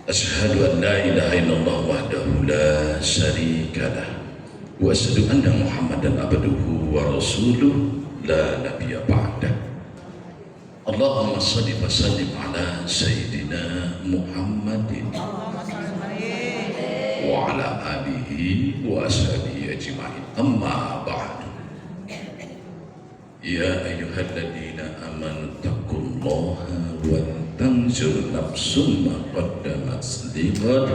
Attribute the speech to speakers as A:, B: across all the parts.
A: Asyhadu an la ilaha illallah wahdahu la syarika lah wa asyhadu anna Muhammadan abduhu wa rasuluh la nabiyya ba'dah. Allahumma shalli wa sallim ala sayyidina Muhammadin wa ala alihi wa ashabihi ajma'in. Amma ba'du. Ya ayyuhalladzina amanu taqullaha wa tanzur nafsum ma qaddamat lighad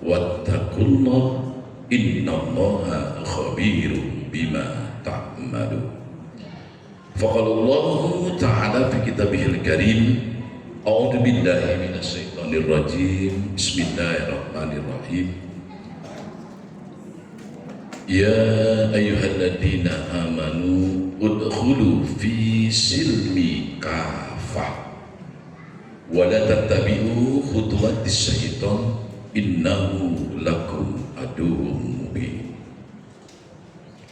A: wattaqullaha innallaha khabirun bima ta'malun. Faqala Allah ta'ala fi kitabihil karim, a'udzu billahi minasy syaithanir rajim. Bismillahirrahmanirrahim. Ya ayyuhalladzina amanu udkhulu fi silmi kafah wa la tattabi'u khutuwatis syaitan innahu lakum aduwwun mubin.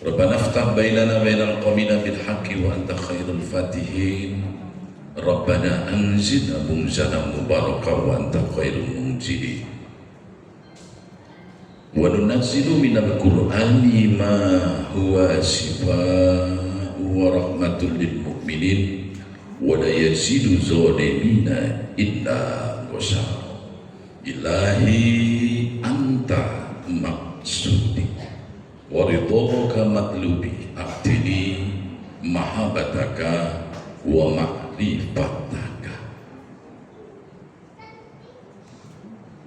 A: Rabbana iftah bainana bainal qaumina bil haqqi wa anta khairul fatihin. Rabbana anzilna munzalan mubarakan wa anta khairul munzilin. Wa nunazzilu minal qur'ani ma huwa shifaa'un wa rahmatul lil mu'minin wa la yazidu zalimina illa ghasara. Ilahi anta maqsudi wa ridhaka matlubi abdini mahabbataka wa ma'rifataka.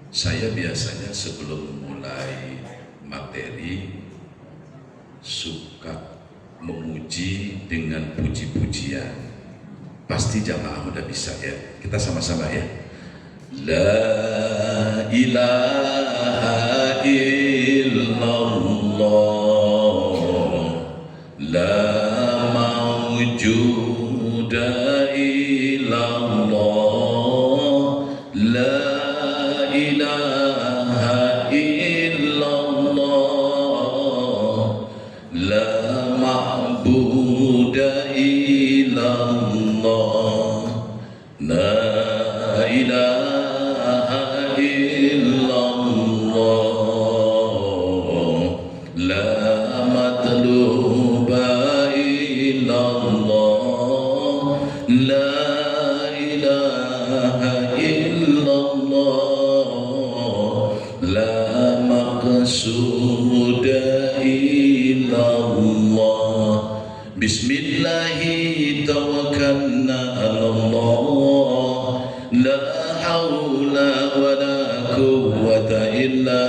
A: Saya biasanya sebelum mulai materi suka memuji dengan puji-pujian. Pasti jamaah udah bisa ya. Kita sama-sama ya. La ilaha illallah, la mawjuda illallah, la ilaha illallah, la ma'buda illallah, la ilaha illallah, la matluba illallah, la ilaha illallah, la maqsuda illallah. Bismillahi tawakkalna Allah, la hawla wa la quwwata illa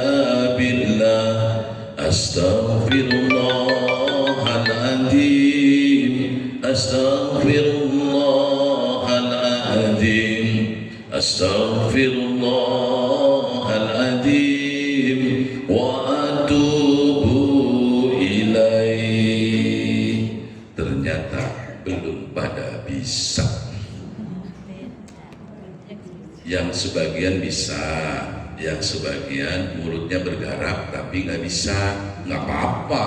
A: billah. Astaghfirullahaladzim, astaghfirullahaladzim, astaghfirullahaladzim wa atubu ilaih. Ternyata belum pada bisa. Yang sebagian bisa, yang sebagian mulutnya bergerak tapi nggak bisa, nggak apa-apa.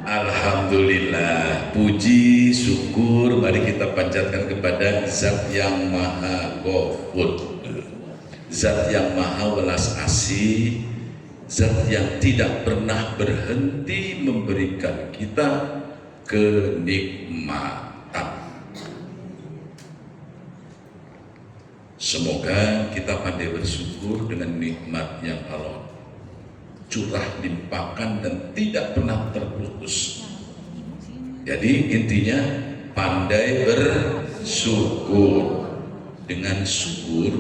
A: Alhamdulillah, puji syukur mari kita panjatkan kepada Zat yang Maha Ghafur, Zat yang Maha welas asih, Zat yang tidak pernah berhenti memberikan kita kenikmatan. Semoga kita pandai bersyukur dengan nikmat yang Allah curah limpahkan dan tidak pernah terputus. Jadi intinya pandai bersyukur. Dengan syukur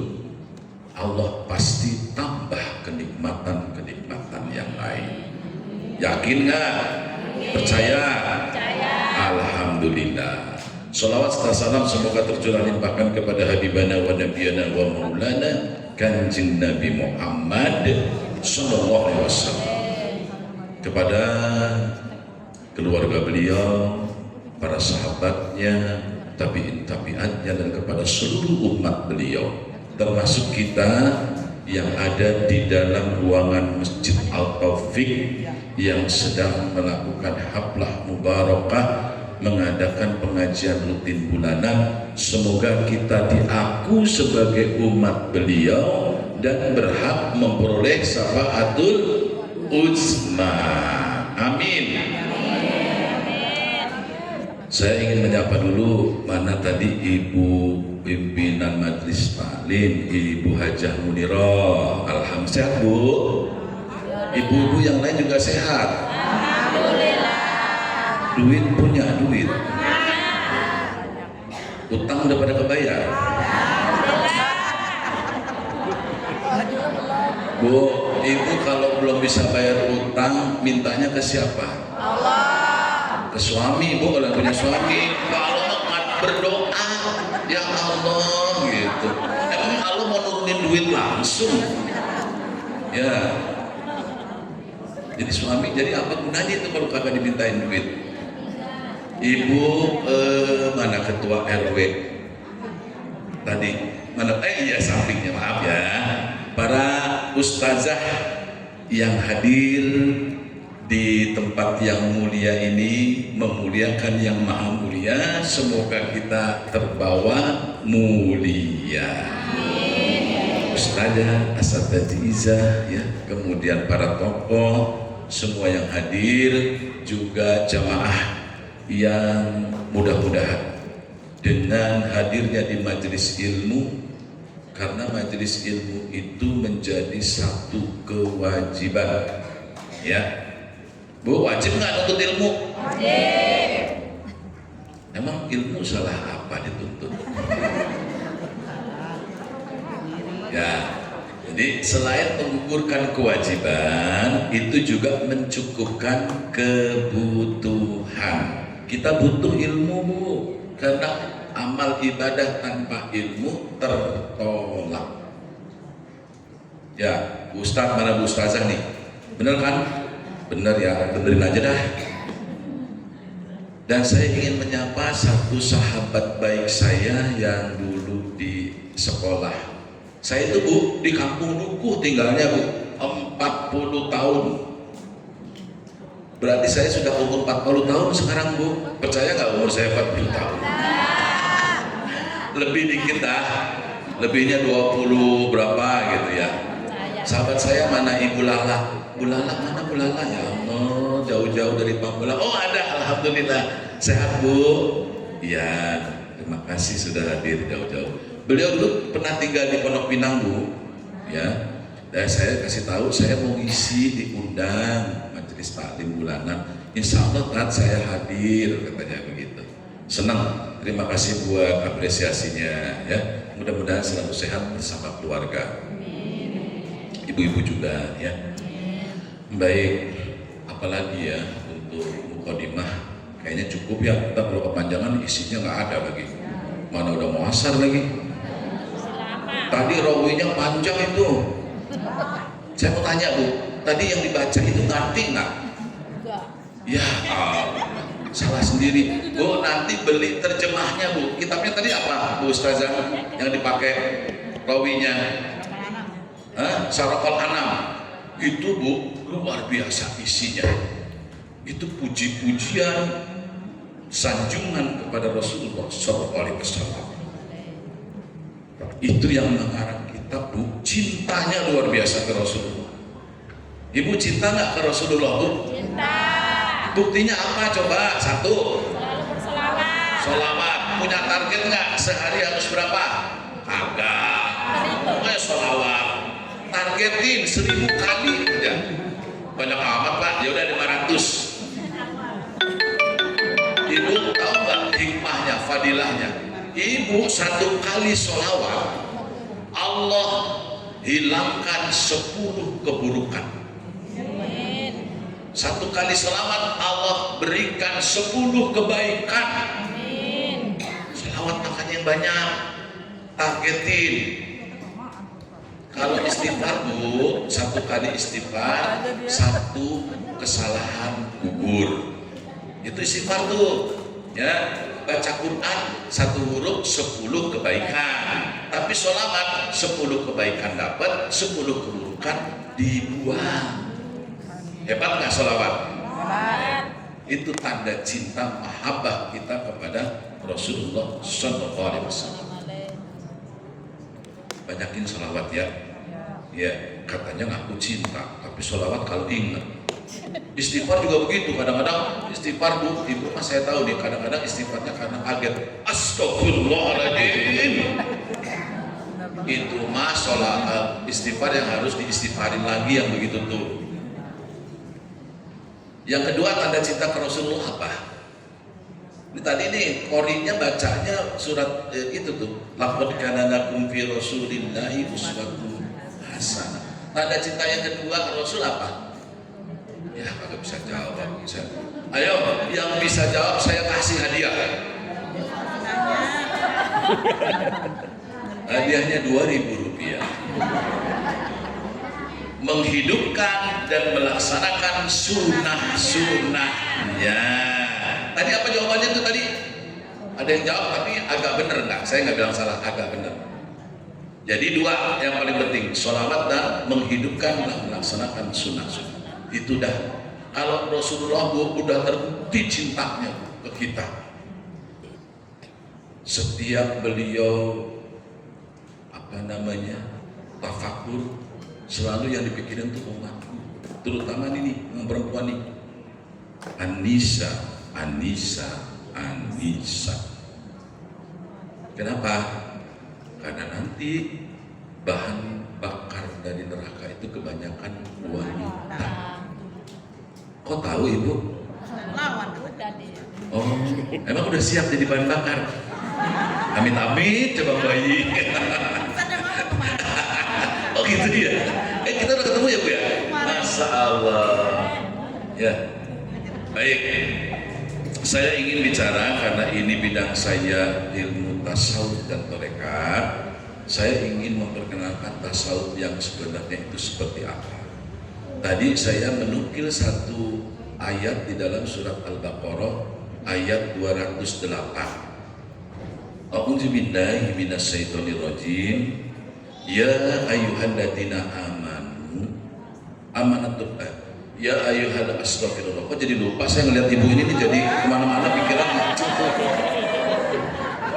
A: Allah pasti tambah kenikmatan-kenikmatan yang lain. Yakin nggak? Percaya? Alhamdulillah. Salawat serta salam semoga tercurah limpahkan kepada Habibana wa Nabiyana wa Maulana Kanjeng Nabi Muhammad Sallallahu Alaihi Wasallam, kepada keluarga beliau, para sahabatnya, tabi'in-tabi'atnya, dan kepada seluruh umat beliau, termasuk kita yang ada di dalam ruangan Masjid Al-Taufik yang sedang melakukan haflah mubarakah mengadakan pengajian rutin bulanan. Semoga kita diaku sebagai umat beliau dan berhak memperoleh syafaatul uzma. Amin. Saya ingin menyapa dulu, mana tadi Ibu pimpinan Majelis Taklim, Ibu Hajah Munirah. Alhamdulillah sehat, Bu. Ibu-ibu yang lain juga sehat. Alhamdulillah. Duit punya duit. Utang udah pada kebayar. Bu, Ibu kalau belum bisa bayar utang, mintanya ke siapa? Allah. Ke suami, Bu, kalau punya suami. Kalau berdoa, ya Allah gitu. Emang Allah mau nurunin duit langsung? Ya. Jadi suami, jadi apa gunanya itu kalau kakak dimintain duit? Ibu, mana ketua RW? Tadi, mana? Iya sampingnya, maaf ya. Para ustazah yang hadir di tempat yang mulia ini, memuliakan yang maha mulia, semoga kita terbawa mulia. Ustazah, asatidz, ya, kemudian para tokoh, semua yang hadir, juga jamaah yang mudah-mudahan dengan hadirnya di majelis ilmu, karena majelis ilmu itu menjadi satu kewajiban, ya. Bu, wajib nggak nuntut ilmu? Wajib. Emang ilmu salah apa dituntut? Ya, jadi selain menggugurkan kewajiban, itu juga mencukupkan kebutuhan. Kita butuh ilmu, Bu, karena amal ibadah tanpa ilmu tertolak. Ya, Bu Ustaz, mana Bu Ustazah nih? Bener kan? Bener ya, benerin aja dah. Dan saya ingin menyapa satu sahabat baik saya yang dulu di sekolah. Saya itu, Bu, di kampung Dukuh tinggalnya, Bu, 40 tahun. Berarti saya sudah umur 40 tahun sekarang, Bu. Percaya nggak umur saya 40 tahun? Lebih dikit dah, lebihnya 20 berapa gitu ya. Sahabat saya mana Ibu Lala? Bu Lala, mana Bu Lala? Ya Allah, jauh-jauh dari Pamulang. Oh ada, alhamdulillah. Sehat, Bu? Ya, terima kasih sudah hadir jauh-jauh. Beliau dulu pernah tinggal di Pondok Pinang, Bu. Ya, dan saya kasih tahu saya mau ngisi diundang majelis taklim bulanan. Insya Allah saat saya hadir, katanya begitu. Senang, terima kasih buat apresiasinya. Ya, mudah-mudahan selalu sehat bersama keluarga. Ibu-ibu juga, ya. Baik, apalagi ya untuk mukadimah, kayaknya cukup ya. Kita kalau kepanjangan isinya nggak ada lagi. Mana udah mau asar lagi. Tadi rawinya panjang itu. Saya mau tanya, Bu, tadi yang dibaca itu ngerti nggak? Ya, salah sendiri. Bu, nanti beli terjemahnya, Bu. Kitabnya tadi apa, Bu Ustazah, yang dipakai rawinya? Syaraqul Anam. Itu, Bu, luar biasa isinya. Itu puji-pujian, sanjungan kepada Rasulullah SAW. Itu yang mengarang kitab, Bu. Cintanya luar biasa ke Rasulullah. Ibu cinta nggak ke Rasulullah, Bu? Cinta. Buktinya apa coba? Satu, selalu berselawat. Selawat. Punya target nggak? Sehari harus berapa? Agak. Pokoknya selawat. Targetin 1000 kali aja. Banyak amat, Pak. Ya udah 500. Ibu tahu nggak hikmahnya, fadilahnya? Ibu satu kali sholawat, Allah hilangkan 10 keburukan. Satu kali sholawat, Allah berikan 10 kebaikan. Sholawat makanya yang banyak, targetin. Kalau istighfar, Bu, satu kali istighfar, 1 kesalahan gugur. Itu istighfar tuh, ya. Baca Quran 1 huruf 10 kebaikan. Tapi sholawat 10 kebaikan dapat, 10 keburukan dibuang. Hebat nggak sholawat? Hebat. Itu tanda cinta mahabbah kita kepada Rasulullah Sallallahu Alaihi Wasallam. Banyakin salawat ya. Ya, katanya ngaku cinta, tapi salawat kalau ingat. Istighfar juga begitu, kadang-kadang istighfar Bu, Ibu mas saya tahu nih, kadang-kadang istighfarnya karena kaget. Astagfirullahaladzim. Itu mas sholat istighfar yang harus diistighfarin lagi yang begitu tuh. Yang kedua tanda cinta ke Rasulullah apa? Ini tadi nih qori'nya bacanya surat itu tuh. Laqad kana lakum fi Rasulillahi uswatun hasanah. Tanda cinta yang kedua ke Rasul apa? Ya kagak bisa jawab. Ayo yang bisa jawab saya kasih hadiah. Hadiahnya Rp2.000. Menghidupkan dan melaksanakan sunnah-sunnahnya. Tadi apa jawabannya tuh tadi? Ada yang jawab tapi agak bener enggak? Saya nggak bilang salah, agak bener. Jadi dua yang paling penting, sholawat dan menghidupkan dan melaksanakan sunnah-sunnah. Itu dah. Kalau Rasulullah udah terbukti cintanya ke kita. Setiap beliau tafakur, selalu yang dipikirin tuh umatku, terutama ini yang perempuan nih. Anisa. Kenapa? Karena nanti bahan bakar dari neraka itu kebanyakan wanita. Kok tahu Ibu? Oh, emang udah siap jadi bahan bakar? Amit-amit coba bayi. Oh gitu ya? Kita udah ketemu ya Bu ya? Masya Allah. Ya, baik. Saya ingin bicara karena ini bidang saya, ilmu tasawuf dan tarekat. Saya ingin memperkenalkan tasawuf yang sebenarnya itu seperti apa. Tadi saya menukil satu ayat di dalam surat Al-Baqarah ayat 208. A'udzubillahi minasyaitonirrajim. Ya ayyuhalladzina amanu amanatut ya ayyuhal astagfirullah. Kok jadi lupa saya ngeliat ibu ini nih, jadi kemana-mana pikiran.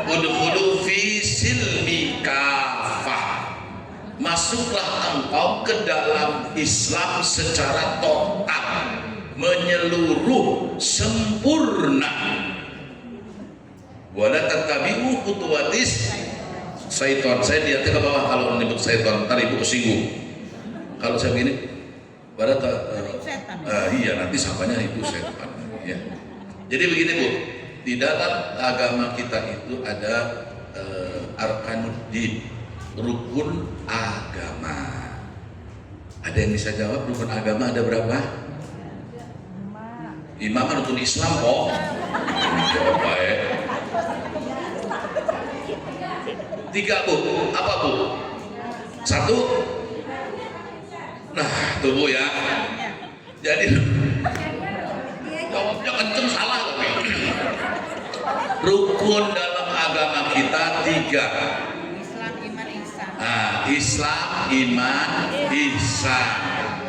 A: Udkhulu fi silmi kafah. Masuklah engkau ke dalam Islam secara total, menyeluruh, sempurna. Wala tattabi'u khutuwatis syaitan. Saya lihatnya ke bawah kalau menyebut syaitan, ntar Ibu kesinggung. Kalau saya begini, iya nanti sampainya itu syaitan. Ya. Jadi begini Bu, di dalam agama kita itu ada arkanuddin, rukun agama. Ada yang bisa jawab rukun agama ada berapa? 5 kan rukun Islam kok. Coba ya. 3 Bu, apa Bu? 1. Nah, tuh Bu ya. Jadi jawabnya kenceng salah tapi. Rukun dalam agama kita 3. Islam, iman, ihsan.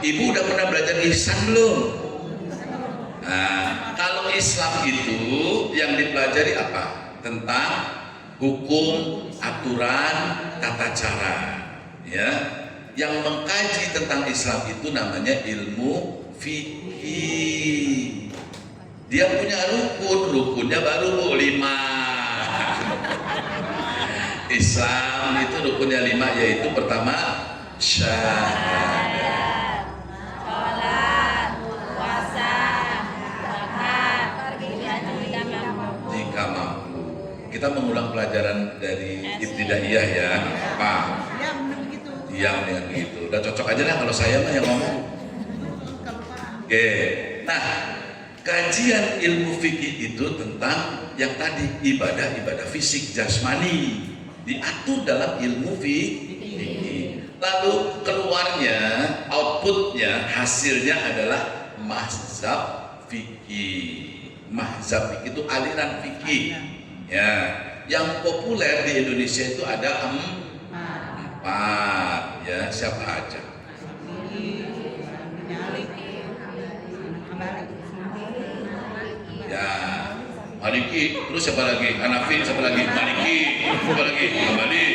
A: Ibu udah pernah belajar ihsan belum? Nah, kalau Islam itu yang dipelajari apa? Tentang hukum, aturan, tata cara. Ya, yang mengkaji tentang Islam itu namanya ilmu fikih. Dia punya rukunnya baru 5. Islam itu rukunnya 5, yaitu pertama syahadat, sholat, puasa, zakat, jika mampu. Kita mengulang pelajaran dari ibtidaiyah ya, Pak. Diam dengan begitu. Udah cocok aja lah kalau saya mah yang ngomong. Oke. Nah, kajian ilmu fikih itu tentang yang tadi ibadah fisik jasmani diatur dalam ilmu fikih. Lalu keluarnya, outputnya, hasilnya adalah mazhab fikih. Mazhab fikih itu aliran fikih. Ya, yang populer di Indonesia itu ada 4. Ya, siapa aja? Maliki, terus siapa lagi? Hanafi, siapa lagi? Maliki, siapa lagi? Hambali.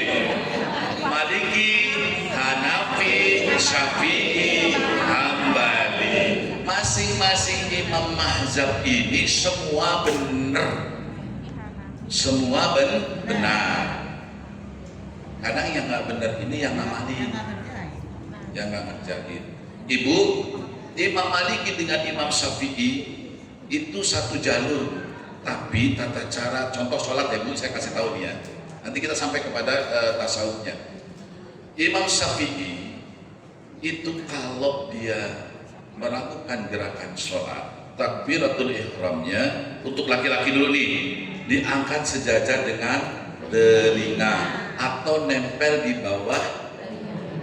A: Maliki, Hanafi, Syafi'i, Hambali. Masing-masing imam mazhab ini semua benar. Semua benar. Karena yang nggak benar ini yang ngamali, yang nggak ngerjain. Ibu, Imam Maliki dengan Imam Syafi'i itu satu jalur, tapi tata cara contoh sholat ya Bu, saya kasih tahu nih ya. Nanti kita sampai kepada tasawufnya. Imam Syafi'i itu kalau dia melakukan gerakan sholat, takbiratul ihramnya untuk laki-laki dulu nih, diangkat sejajar dengan telinga atau nempel di bawah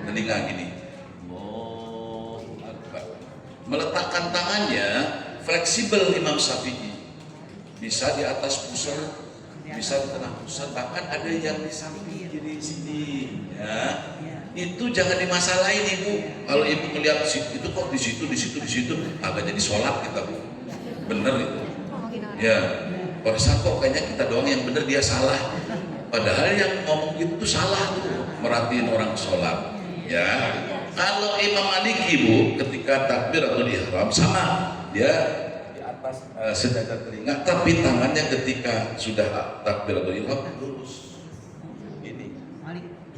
A: telinga gini. Meletakkan tangannya fleksibel Imam Syafi'i, bisa di atas pusar, bisa di tengah pusar, bahkan ada yang di samping kiri sini ya. Itu jangan dimasalahin ibu. Kalau ibu melihat itu kok di situ agak jadi sholat kita Bu, bener itu ya. Pada saat kok kayaknya kita doang yang bener, dia salah, padahal yang ngomong gitu tuh salah tuh, merhatiin orang sholat ya. Kalau Imam Maliki Bu, ketika takbiratul ihram sama, dia di atas sejajar telinga, tapi tangannya ketika sudah takbiratul ihram lurus. Ini.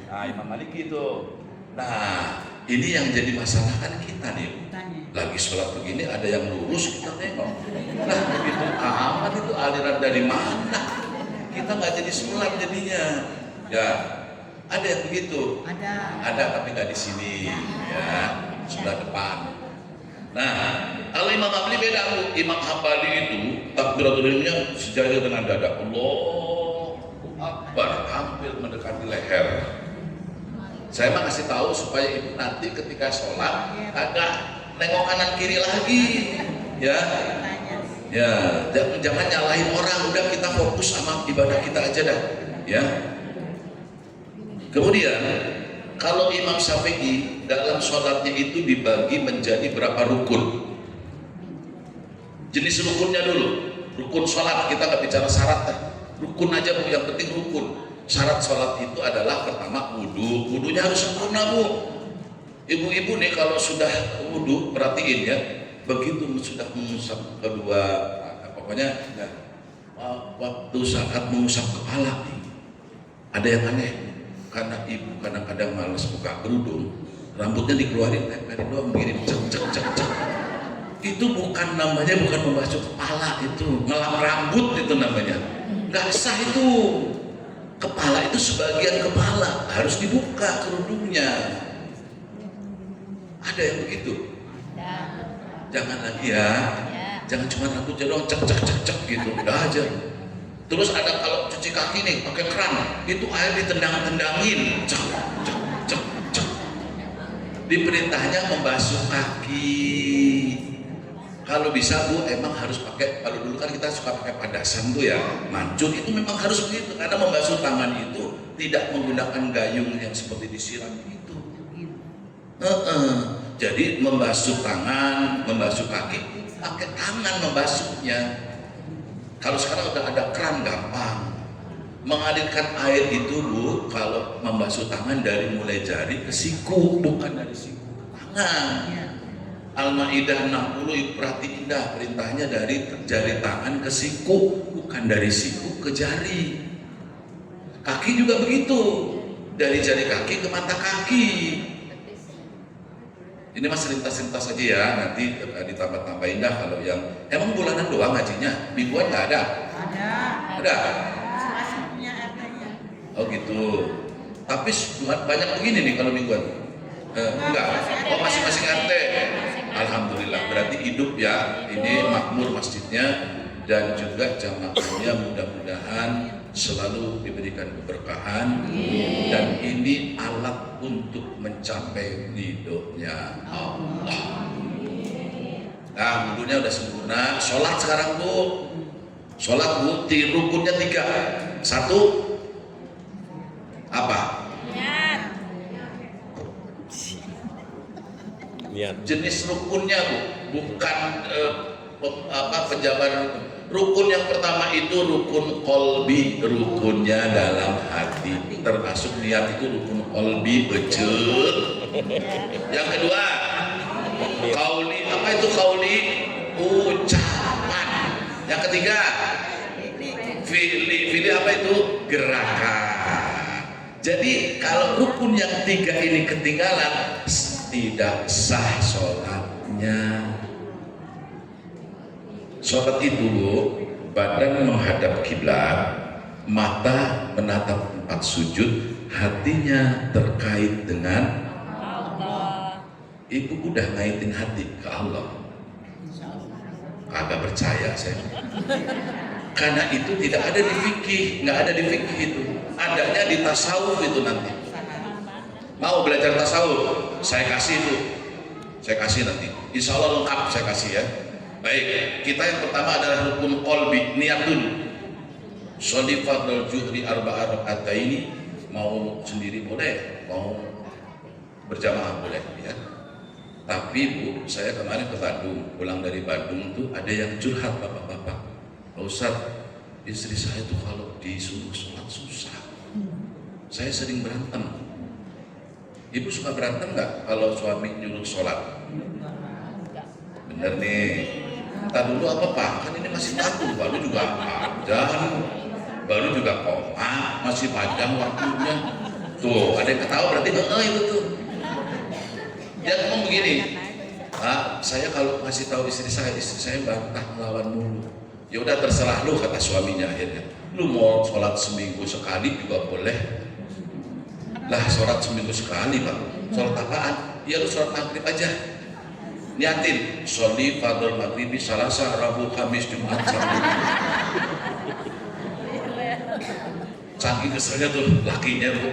A: Nah, Imam Maliki itu. Nah, ini yang jadi masalah kan kita nih. Lagi sholat begini ada yang lurus, kita nengok. Nah, begitu amat itu aliran dari mana? Kita nggak jadi sholat jadinya. Ya. Ada yang begitu? Ada tapi nggak di sini, ya, sebelah depan. Nah, kalau Imam Hambali beda Bu. Imam Hambali itu takbiratul ihramnya sejajar dengan dada. Allahu Akbar, hampir mendekati leher. Saya mah kasih tahu supaya ibu nanti ketika sholat agak nengok kanan kiri lagi, ya. Ya, jangan nyalahin orang. Udah kita fokus sama ibadah kita aja dah, ya. Kemudian kalau Imam Syafi'i dalam sholatnya itu dibagi menjadi berapa rukun. Jenis rukunnya dulu. Rukun sholat, kita nggak bicara syarat. Rukun aja Bu, yang penting rukun. Syarat sholat itu adalah pertama wudhu. Wudhunya harus sempurna Bu. Ibu-ibu nih kalau sudah wudhu, perhatiin ya. Begitu sudah mengusap kedua, pokoknya ya, waktu saat mengusap kepala nih, ada yang aneh. Karena ibu kadang-kadang males buka kerudung, rambutnya dikeluarin, tempelin doang begini, cek. Itu bukan namanya, bukan membasuh kepala, itu ngelap rambut itu namanya. Nggak sah itu. Kepala itu sebagian kepala, harus dibuka kerudungnya. Ada yang begitu? Jangan lagi ya. Jangan cuma rambutnya doang, cek gitu, udah aja. Terus ada kalau cuci kaki nih pakai keran, itu air ditendang-tendangin, cek. Diperintahnya membasuh kaki. Kalau bisa Bu, emang harus pakai. Kalau dulu kan kita suka pakai padasan tuh ya, mancung, itu memang harus begitu. Karena membasuh tangan itu tidak menggunakan gayung yang seperti disiram itu. Jadi membasuh tangan, membasuh kaki, pakai tangan membasuhnya. Kalau sekarang udah ada keran gampang. Mengalirkan air itu Bu, kalau membasuh tangan dari mulai jari ke siku, bukan dari siku ke tangan. Al-Maidah 60 perhati indah, perintahnya dari jari tangan ke siku, bukan dari siku ke jari. Kaki juga begitu, dari jari kaki ke mata kaki. Ini mas rintas-rintas aja ya, nanti ditambah-tambah indah. Kalau yang emang bulanan doang ngajinya, mingguan nggak ada? Ada. Oh gitu. Tapi banyak begini nih kalau mingguan. Enggak. Oh masing-masing RT. Alhamdulillah. Berarti hidup ya. Ini makmur masjidnya dan juga jamaahnya mudah-mudahan selalu diberikan keberkahan, dan ini alat untuk mencapai ridhonya Allah. Nah, wudhunya udah sempurna. Sholat sekarang Bu. Sholat Bu, rukunnya 3. 1 apa? Niat. Jenis rukunnya Bu, bukan penjabaran. Rukun yang pertama itu rukun kolbi, rukunnya dalam hati, termasuk niat itu rukun kolbi, becut. Yang kedua, kauli, apa itu kauli? Ucapan. Yang ketiga, fili apa itu? Gerakan. Jadi kalau rukun yang tiga ini ketinggalan, tidak sah sholatnya. Sholat itu badan menghadap kiblat, mata menatap tempat sujud, hatinya terkait dengan Allah. Ibu udah ngaitin hati ke Allah. Kagak percaya saya. Karena itu tidak ada di fikih, nggak ada di fikih itu. Adanya di tasawuf itu nanti. Mau belajar tasawuf? Saya kasih itu. Saya kasih nanti. Insya Allah lengkap saya kasih ya. Baik, kita yang pertama adalah rukun qalbi, niat dulu. Sholli fardhal juhri arba'a raka'ataini, mau sendiri boleh, mau berjamaah boleh ya. Tapi Bu, saya kemarin ke Bandung, pulang dari Bandung tuh ada yang curhat bapak-bapak. Pak Ustadz, istri saya tuh kalau disuruh sholat susah. Saya sering berantem. Ibu suka berantem nggak kalau suami nyuruh sholat? Bener nih. Entar dulu apa Pak? Kan ini masih baru, baru juga panjang, baru juga koma, masih panjang waktunya. Tuh, ada yang ketawa berarti itu tuh. Dia ngomong begini, saya kalau ngasih tahu istri saya bantah melawan mulu. Ya udah terserah lu, kata suaminya akhirnya. Lu mau sholat seminggu sekali juga boleh. Lah sholat seminggu sekali Pak. Sholat apaan? Ya lu sholat maghrib aja. Niatin, sholli fardhal maghribi Salasa, Rabu, Kamis, Jumat, Sabtu. Saking keselnya tuh lakinya Bu.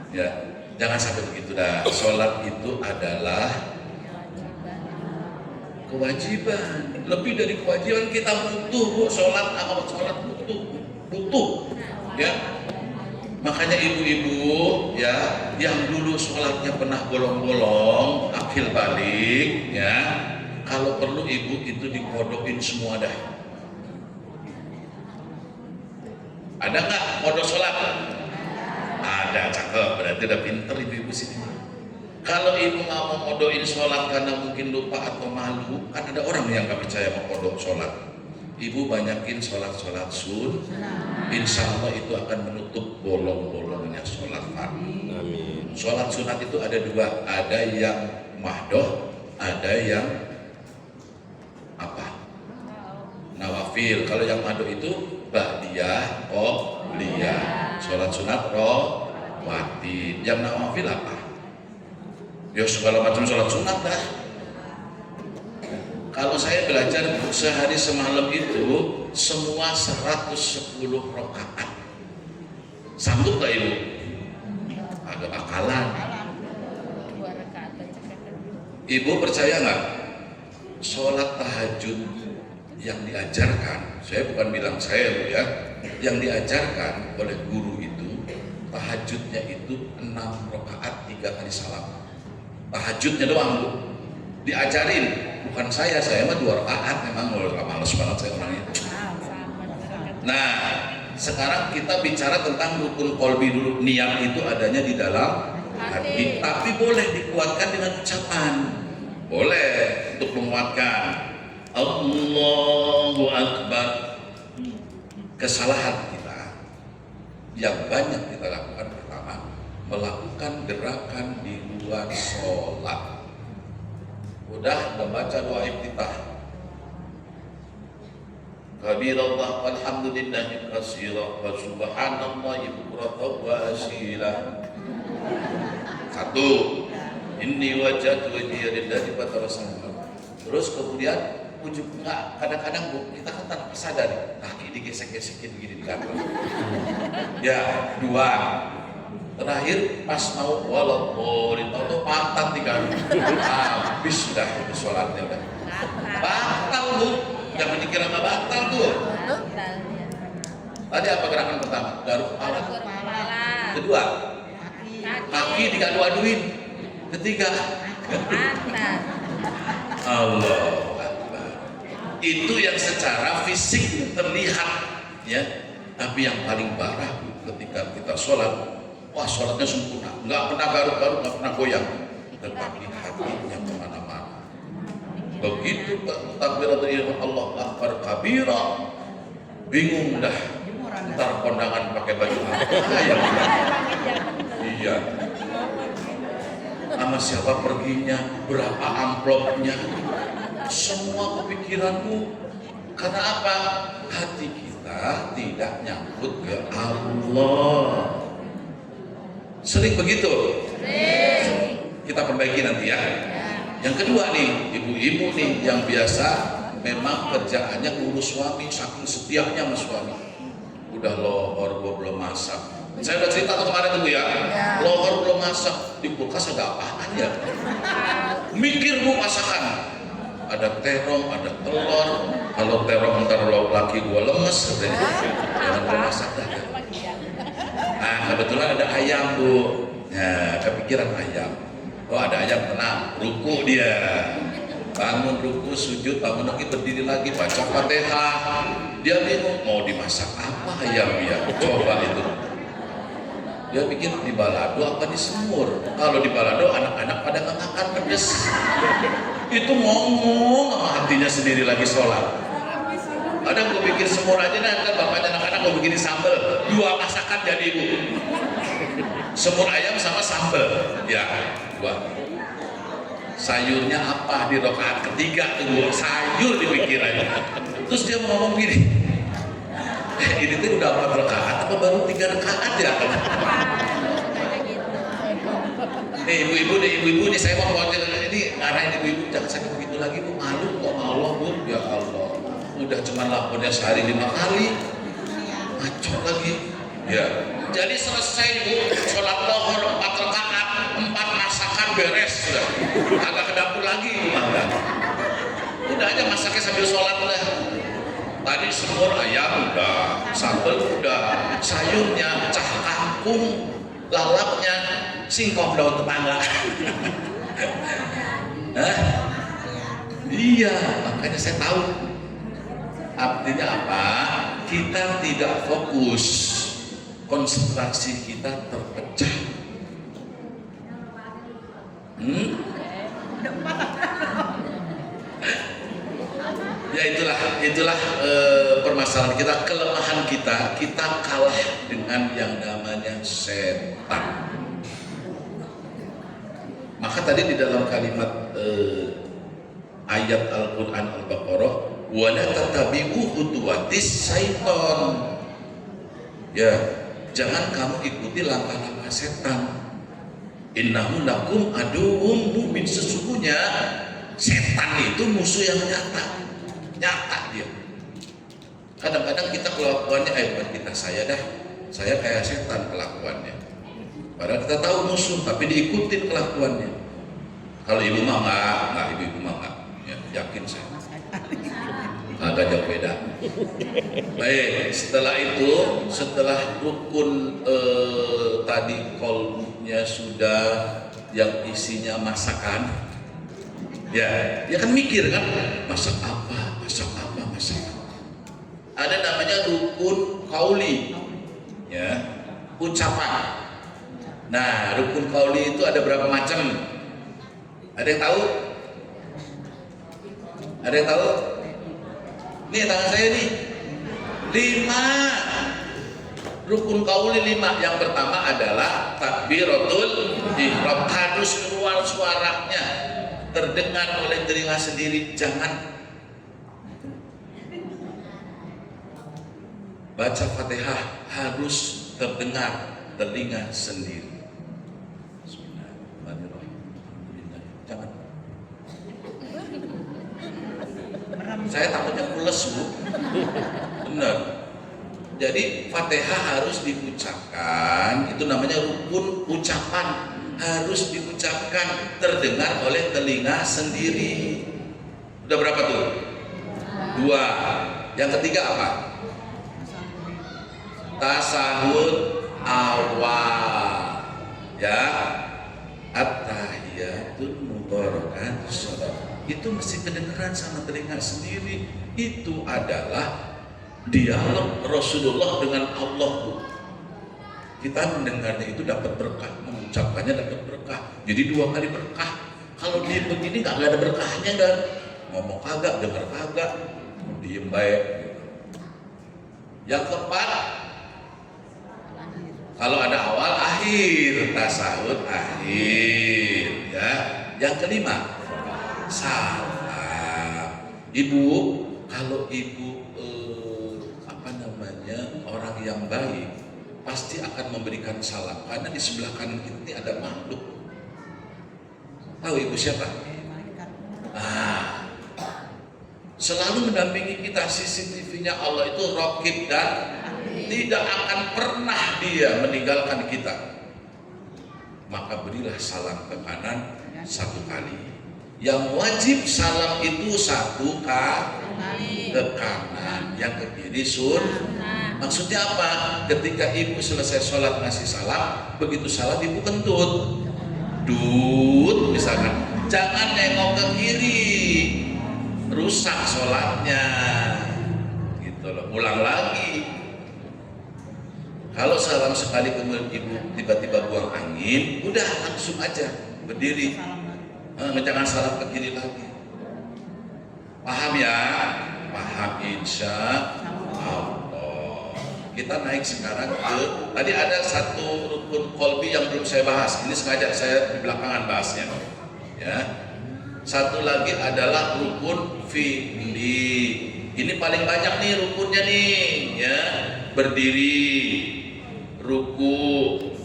A: Ya, jangan sampai begitu dah. Sholat itu adalah kewajiban. Lebih dari kewajiban, kita butuh Bu. Sholat butuh. Ya. Makanya ibu-ibu ya yang dulu sholatnya pernah bolong-bolong, akhir balik ya, kalau perlu ibu itu dikodokin semua dah. Ada nggak kodok sholat? Ada, cakep, berarti udah pinter ibu-ibu sini. Kalau ibu nggak mau ngodokin sholat karena mungkin lupa atau malu, kan ada orang yang nggak percaya mau kodok sholat. Ibu banyakin sholat sun, insya Allah itu akan menutup bolong-bolongnya sholat fardu. Amin. Sholat sunat itu ada dua, ada yang mahdoh, ada yang apa? Nawafil. Kalau yang mahdoh itu ba'diyah, qobliyah. Sholat sunat rawatib. Yang nawafil apa? Ya segala macam sholat sunat dah. Kalau saya belajar sehari semalam itu semua 110 rakaat. Sanggup gak ibu? Agak bakalan. Ibu percaya nggak? Sholat tahajud yang diajarkan, saya bukan bilang saya Bu ya, yang diajarkan oleh guru itu tahajudnya itu 6 rakaat 3 kali salam. Tahajudnya doang Bu. Diajarin. Bukan saya mah 2 rakaat, memang males banget saya orangnya. Nah, sekarang kita bicara tentang rukun qalbi dulu. Niat itu adanya di dalam hati, tapi boleh dikuatkan dengan ucapan. Boleh untuk menguatkan Allahu Akbar. Kesalahan kita yang banyak kita lakukan pertama, melakukan gerakan di luar sholat. Udah baca doa iftitah. Kabirallah walhamdulillahi katsira wa subhanallahi bukratan wa asila. 1. Inni wajhatu wajhiya lillahi fatara samawati. Terus kemudian ujung enggak, kadang-kadang Bu, kita kan tanpa sadar kaki digesek-gesekin begini di kantor. Ya, 2. Terakhir pas mau walaupun itu pantat tinggal habis sudah itu sholatnya udah batal Bu, jangan dikira nggak batal tuh. Tadi apa gerakan pertama? Garuk kepala. Kedua, kaki digadu-aduin. Ketiga, Allah Akbar. Itu yang secara fisik terlihat, ya. Tapi yang paling parah ketika kita sholat, wah sholatnya sempurna, nggak pernah garuk-garuk, nggak pernah goyang, tetapi hatinya kemana-mana. Begitu takbiratul ihram Allah akbar kabira, bingung dah. Ntar kondangan pakai baju apa ya? Iya. Sama siapa perginya, berapa amplopnya, semua kepikiranmu. Karena apa? Hati kita tidak nyangkut ke Allah. Sering begitu? Sering. Kita perbaiki nanti ya. Yang kedua nih, ibu-ibu nih yang biasa memang kerjaannya ngurus suami, saking setiapnya sama suami. Udah lohor gua belum masak. Saya udah cerita tuh kemarin tuh ya. Lohor belum masak, di kulkas ada apaan ya? Mikir bu masakan. Ada terong, ada telur. Kalau terong ntar laki gua lemes katanya. Jangan gua masak dah. Nah kebetulan ada ayam bu. Nah kepikiran ayam. Oh ada ayam, tenang, ruku dia. Bangun ruku, sujud, bangun lagi, berdiri lagi, baca Fatihah. Dia bingung mau dimasak apa ayam ya? Coba itu. Dia bikin di balado apa di semur. Kalau di balado anak-anak pada nggak makan pedes. Itu ngomong sama hatinya sendiri lagi sholat. Ada gue bikin semur aja nah, kan bapaknya anak-anak gue bikin sambal. 2 masakan jadi ibu. Semur ayam sama sambal. Ya, 2. Sayurnya apa di rakaat ketiga tuh, sayur dipikirannya. Terus dia ngomong gini, ini tuh udah 4 rakaat apa baru 3 rakaat ya? Nih ibu-ibu nih saya mau ini ngarahin ibu-ibu jangan sampai begitu lagi bu, malu kok Allah bu, ya Allah. Udah cuman lapornya sehari 5 kali, ngaco lagi. Ya, jadi selesai bu, sholat lohor 4 rakaat, 4 masakan beres sudah. Agak ke dapur lagi rumah. Udah aja masaknya sambil sholat lah. Tadi semur ayam udah, sambal udah, sayurnya cah kangkung, lalapnya singkong daun tetangga. Hah? Iya, makanya saya tahu. Artinya apa? Kita tidak fokus, konsentrasi kita terpecah. Ya itulah permasalahan kita, kelemahan kita kalah dengan yang namanya setan. Maka tadi di dalam kalimat ayat Al-Quran Al-Baqarah, wala tatabi'u khutuwatis syaiton. Ya, jangan kamu ikuti langkah-langkah setan. Innahu lakum aduwwum mubin, sesungguhnya setan itu musuh yang nyata dia. Kadang-kadang kita kelakuannya bukan kita, saya kayak setan kelakuannya. Padahal kita tahu musuh, tapi diikutin kelakuannya. Kalau ibu mah nggak, ibu mah nggak, ya, yakin saya. Agak jauh beda. Baik, setelah rukun tadi kolbunya sudah, yang isinya masakan, ya dia kan mikir kan, masak apa. Ada namanya rukun qauli, ya, ucapan. Nah, rukun qauli itu ada berapa macam? Ada yang tahu? Ada yang tahu? Nih tangan saya nih 5 rukun qauli 5. Yang pertama adalah takbiratul ihram, harus keluar suaranya, terdengar oleh telinga sendiri. Jangan baca Fatihah, harus terdengar telinga sendiri. Bismillahirrahmanirrahim. Jangan. Saya takutnya pules bu. Benar. Jadi Fatihah harus diucapkan, itu namanya rukun ucapan, harus diucapkan, terdengar oleh telinga sendiri. Udah berapa tuh? 2. Yang ketiga apa? Tasahud awal, ya, at-tahiyatul mubarakatus shalawat. itu mesti kedengeran sama telinga sendiri. Itu adalah dialog Rasulullah dengan Allah, Bu. Kita mendengarnya itu dapat berkah, mengucapkannya dapat berkah. Jadi 2 kali berkah. Kalau dia begini nggak ada berkahnya, dan ngomong kagak, dengar kagak, diem baik. Yang keempat, kalau ada awal akhir, tasahud akhir, ya. Yang kelima, salam. Ibu, kalau ibu orang yang baik pasti akan memberikan salam, karena di sebelah kanan kita ini ada makhluk. Tahu ibu siapa? Selalu mendampingi kita. CCTV-nya Allah itu raqib dan tidak akan pernah dia meninggalkan kita. Maka berilah salam ke kanan 1 kali. Yang wajib salam itu 1 kali ke kanan, yang ke kiri Maksudnya apa? Ketika ibu selesai sholat ngasih salam, begitu salam ibu kentut, misalkan, jangan nengok ke kiri, rusak sholatnya, gitu loh. Ulang lagi. Kalau salam sekali kemudian ibu tiba-tiba buang angin, udah langsung aja berdiri, jangan salam ke kiri lagi. Paham ya? Paham, insya Allah. Kita naik sekarang ke, tadi ada 1 rukun qalbi yang belum saya bahas. Ini sengaja saya di belakangan bahasnya, ya. 1 lagi adalah rukun fi'li. Ini paling banyak nih rukunnya nih, ya. Berdiri, ruku,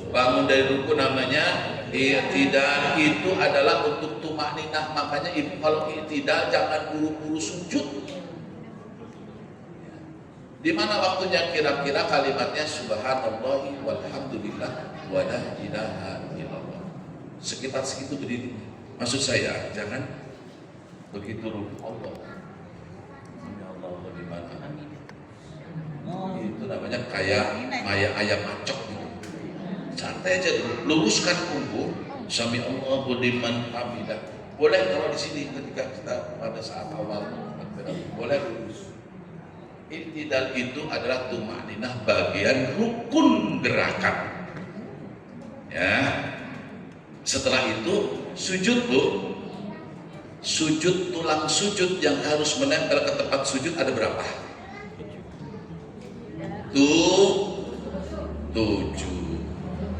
A: bangun dari ruku namanya i'tidal. Itu adalah untuk tumakninah. Makanya ibu kalau i'tidal jangan buru-buru sujud. Di mana waktunya kira-kira kalimatnya subhanallahi walhamdulillah wa la ilaha illallah. Sekitar segitu berdiri. Maksud saya jangan begitu ruku Allah. Ya Allah, bagaimana? Itu namanya kayak ayam macok gitu. Santai aja dulu, luruskan punggung. Sami Allahu liman hamidah. Boleh kalau di sini ketika kita pada saat awal boleh lurus. I'tidal itu adalah tumakninah, bagian rukun gerakan. Ya. Setelah itu sujud, Bu. Sujud, tulang sujud yang harus menempel ke tempat sujud ada berapa? 7.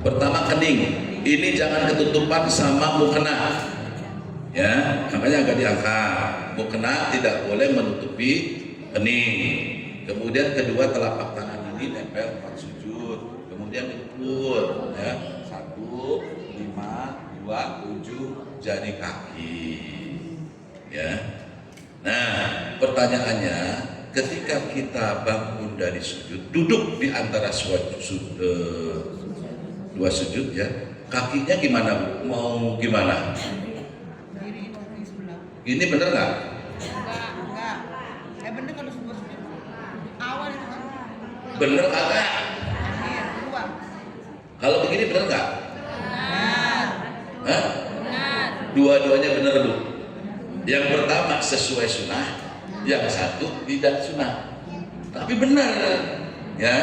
A: Pertama kening. Ini jangan ketutupan sama mukena. Ya, makanya agak diangkat. Mukena tidak boleh menutupi kening. Kemudian kedua, telapak tangan ini nempel tempat sujud. Kemudian diukur, ya. 1, 5, 2, 7 jari kaki. Ya. Nah, pertanyaannya, ketika kita bangun dari sujud, duduk di antara 2 sujud, ya. Kakinya gimana, Bu? Mau gimana? Ini bener nggak?
B: Bener kalau awal itu kan.
A: Bener kagak? Kalau begini bener nggak?
B: Benar.
A: Hah?
B: Benar.
A: Dua-duanya bener, Bu. Yang pertama sesuai sunnah, yang satu tidak sunnah. Tapi benar, ya.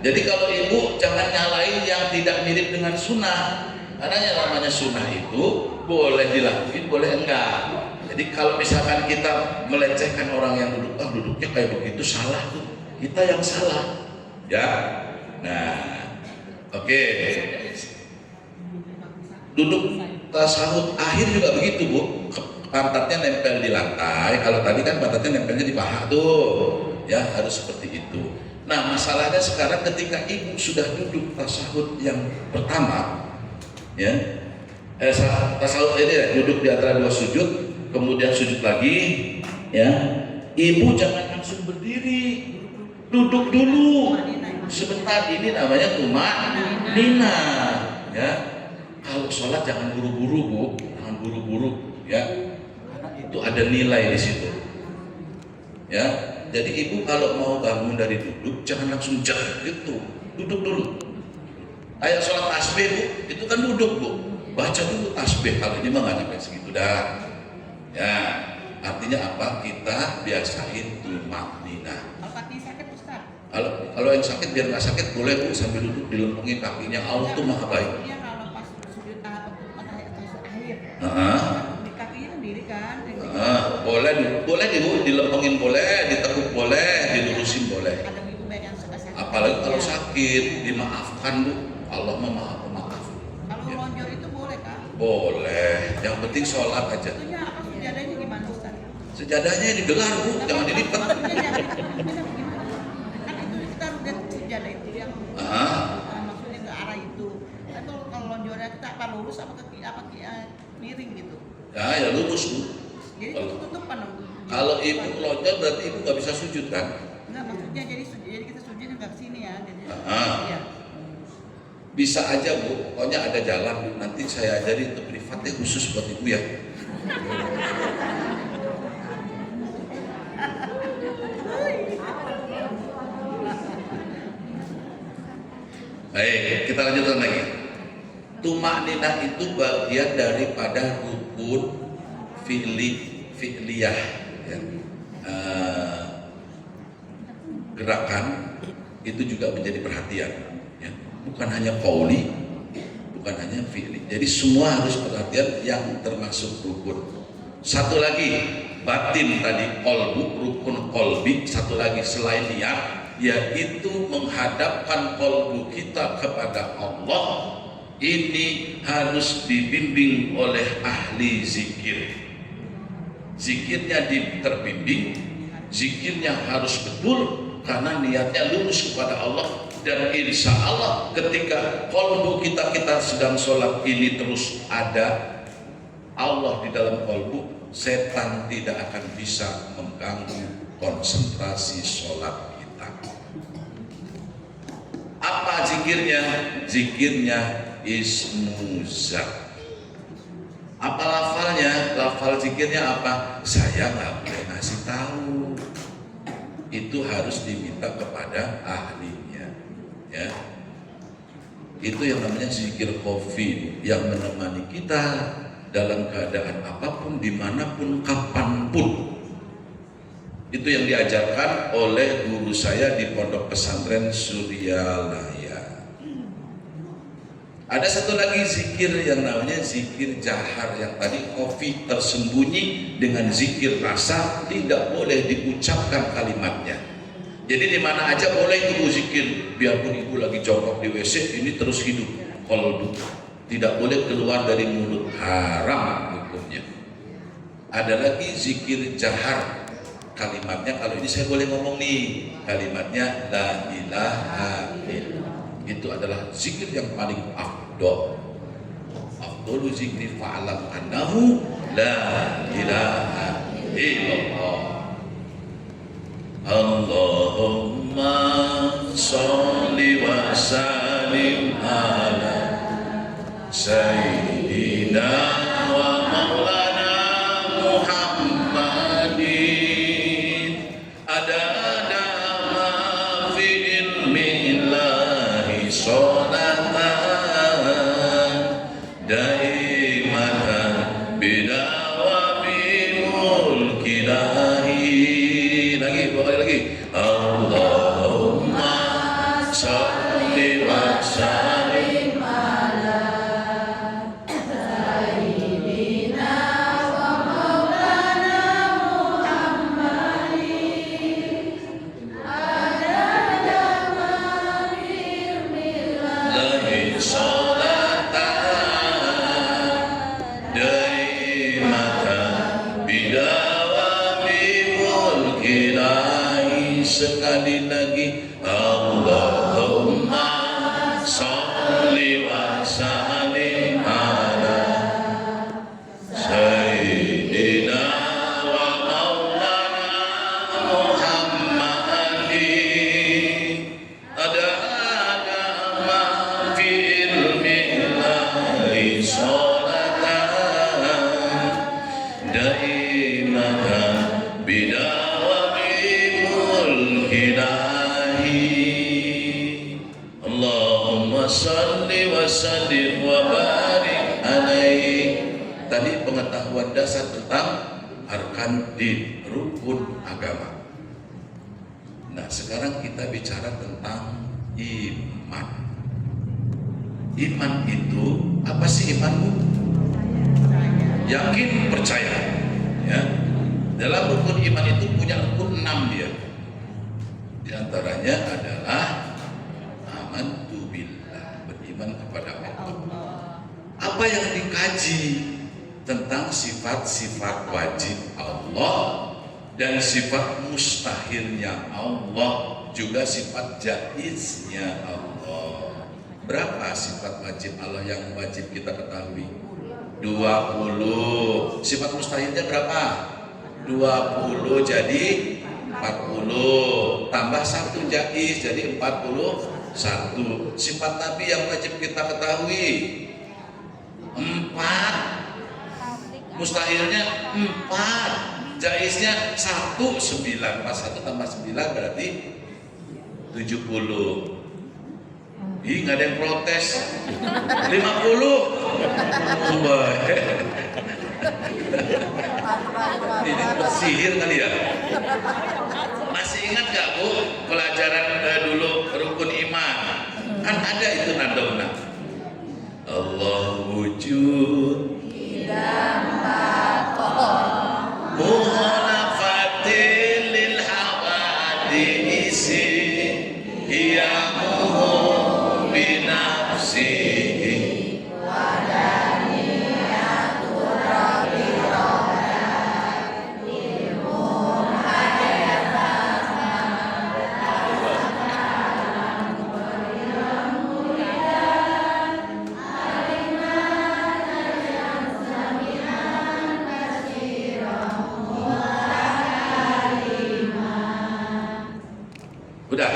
A: Jadi kalau ibu jangan nyalain yang tidak mirip dengan sunnah. Karena yang namanya sunnah itu boleh dilakuin, boleh enggak. Jadi kalau misalkan kita melecehkan orang yang duduk, duduknya kayak begitu, salah tuh. Kita yang salah, ya. Nah, oke. Duduk tasahud akhir juga begitu, Bu. Pantatnya nempel di lantai. Kalau tadi kan pantatnya nempelnya di paha tuh, ya, harus seperti itu. Nah, masalahnya sekarang ketika ibu sudah duduk tasahud yang pertama, ya, tasahud ini ya, duduk di antara 2 sujud, kemudian sujud lagi, ya, ibu jangan langsung berdiri, duduk dulu sebentar. Ini namanya tumakninah, ya. Kalau sholat jangan buru-buru, Bu, jangan buru-buru, ya, karena itu ada nilai di situ, ya. Jadi ibu kalau mau bangun dari duduk jangan langsung gitu, duduk dulu. Ayat sholat tasbih, Bu, itu kan duduk, Bu, baca dulu tasbih. Kalau ini mah nggak sampai segitu dah. Ya, artinya apa? Kita biasain tumakninah.
B: Kalau kaki sakit Ustaz.
A: Kalau yang sakit biar nggak sakit boleh Bu sambil duduk dilempengin kakinya. Allah tuh maha baik.
B: Iya, kalau pas sujud atas air.
A: Heeh.
B: Di kakinya sendiri kan.
A: Boleh dilempengin boleh, ditekuk boleh, dilurusin boleh.
B: Ada ibu baik yang suka sakit.
A: Apalagi kalau sakit dimaafkan Bu. Allah mah maha pemaaf.
B: Kalau
A: Ya.
B: lonjor itu boleh kan?
A: Boleh. Yang penting sholat aja.
B: Tentunya apa sujadanya gimana Ustaz?
A: Sejadahnya digelar Bu, jangan dilipat.
B: Maksudnya gimana? Kan itu kita harus lihat sujadah itu yang maksudnya ke arah itu. Kan kalau lonjornya kita apa lurus apa miring gitu.
A: Ya lurus Bu.
B: Jadi tutupan dong.
A: Kalau ibu lonjor berarti ibu nggak bisa sujud kan?
B: Enggak, maksudnya jadi kita sujudnya nggak ke sini ya. Jadi,
A: Ah.
B: ya.
A: Bisa aja Bu, pokoknya ada jalan Bu. Nanti saya ajari untuk privatnya khusus buat ibu ya. Baik, kita lanjutkan lagi. Tumakninah itu bagian daripada rukun fi'liyah ya. Gerakan itu juga menjadi perhatian ya. Bukan hanya qauli, bukan hanya fi'li. Jadi semua harus perhatian yang termasuk rukun. Satu lagi batin tadi qalbu, rukun qalbi. Satu lagi selain niat, yaitu menghadapkan qalbu kita kepada Allah. Ini harus dibimbing oleh ahli zikir. Zikirnya terbimbing, zikirnya harus betul karena niatnya lurus kepada Allah. Dan insya Allah ketika qalbu kita sedang sholat ini terus ada Allah di dalam qalbu, setan tidak akan bisa mengganggu konsentrasi sholat kita. Apa zikirnya? Zikirnya ismuzat. Apa lafalnya? Lafal zikirnya apa? Saya nggak boleh ngasih tahu. Itu harus diminta kepada ahlinya. Ya, itu yang namanya zikir khafi yang menemani kita dalam keadaan apapun, dimanapun, kapanpun. Itu yang diajarkan oleh guru saya di Pondok Pesantren Suryalaya. Ada satu lagi zikir yang namanya zikir jahar, yang tadi khafi tersembunyi dengan zikir rasa, tidak boleh diucapkan kalimatnya. Jadi di mana aja boleh ibu zikir, biarpun ibu lagi jongkok di WC, ini terus hidup. Qalbu tidak boleh keluar dari mulut, haram hukumnya. Ada lagi zikir jahar, kalimatnya kalau ini saya boleh ngomong nih, kalimatnya la ilaha illallah. Itu adalah zikir yang paling afdol. Afdolu zikri fa'alam annahu la ilaha illallah. Allahumma sholli wa sallim ala sayyidina wa maulana Muhammadin adada ma fi ilmillahi sholatan daimatan bidawami mulkilahi. Lagi Allahumma sholli wa sallim ala sayyidina wa maulana Muhammadin adada ma fi ilmillahi sholatan daimatan bidawami mulkilahi. Sekali lagi Allahumma sholli wa sallim ala sayyidina wa maulana Muhammadin adada ma fi ilmillahi sholatan daimatan bidawami mulkilahi. Allahumma salli wa sallim wa barik alaihi. Tadi pengetahuan dasar tentang arkan din, rukun agama. Nah, sekarang kita bicara tentang iman. Iman itu apa sih imanmu? Yakin, percaya. Ya. Dalam rukun iman itu punya rukun 6 dia. Di antaranya adalah amantu billah, beriman kepada Allah. Apa yang dikaji tentang sifat-sifat wajib Allah dan sifat mustahilnya Allah, juga sifat jaiznya Allah. Berapa sifat wajib Allah yang wajib kita ketahui? 20. Sifat mustahilnya berapa? 20, jadi 40. Tambah 1 jaiz, jadi 41. Sifat Nabi yang wajib kita ketahui 4. Mustahilnya 4. Jaiznya 1, 9. Pas 1 tambah 9 berarti 70. Ih, nggak ada yang protes. 50. Ini sihir kali ya. Masih ingat gak Bu pelajaran dulu rukun iman? Kan ada itu nadona. Allah wujud muhalafatil lil hawadisi hiyamuhu binafsihi udah